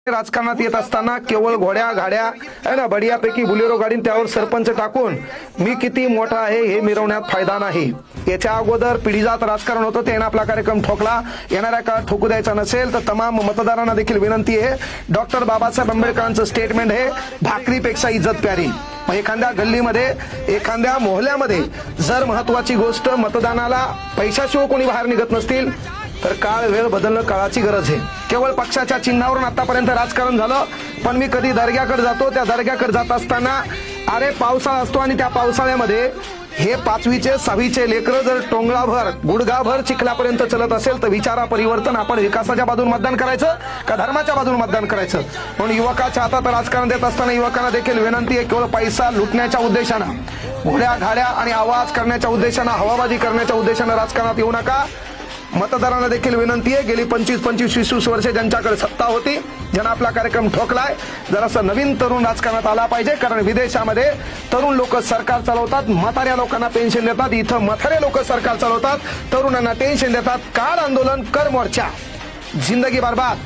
राजकारणात येत असताना केवळ घोड्या गाड्या आहे ना बढियापैकी बुलेरो गाडीन त्यावर सरपंच टाकून मी किती मोठा आहे हे मिरवण्यात फायदा नाही। याच्या अगोदर पिढीजात राजकारण होतं, त्याने आपला कार्यक्रम ठोकला। येणाऱ्या काळात ठोकू द्यायचा नसेल तर तमाम मतदारांना देखील विनंती आहे, डॉक्टर बाबासाहेब आंबेडकरांचं स्टेटमेंट आहे, भाकरीपेक्षा इज्जत प्यारी। मग एखाद्या गल्लीमध्ये एखाद्या मोहल्ल्यामध्ये जर महत्वाची गोष्ट मतदानाला पैशाशिवाय कोणी बाहेर निघत नसतील तर काळ वेळ बदलणं काळाची गरज आहे। केवळ पक्षाच्या चिन्हावरून आतापर्यंत राजकारण झालं, पण मी कधी दर्ग्याकडे जातो, त्या दर्ग्याकडे जात असताना अरे पावसाळा असतो आणि त्या पावसाळ्यामध्ये हे 5वीचे 6वीचे लेकरं जर टोंगळाभर गुडघाभर चिखलापर्यंत चलत असेल तर विचारा परिवर्तन आपण विकासाच्या बाजून मतदान करायचं का धर्माच्या बाजून मतदान करायचं। म्हणून युवकाच्या हातात राजकारण देत असताना युवकांना देखील विनंती आहे, केवळ पैसा लुटण्याच्या उद्देशानं घोड्या घाड्या आणि आवाज करण्याच्या उद्देशानं हवाबाजी करण्याच्या उद्देशानं राजकारणात येऊ नका। मतदारांना देखील विनंती आहे, गेली 25-20 वर्षे ज्यांच्याकडे सत्ता होती, ज्यांना आपला कार्यक्रम ठोकलाय, जरासा नवीन तरुण राजकारणात आला पाहिजे। कारण विदेशामध्ये तरुण लोक सरकार चालवतात, म्हाताऱ्या लोकांना पेन्शन देतात, इथं म्हातारे लोक सरकार चालवतात, तरुणांना टेन्शन देतात। काढ आंदोलन, कर मोर्चा, जिंदगी बर्बाद।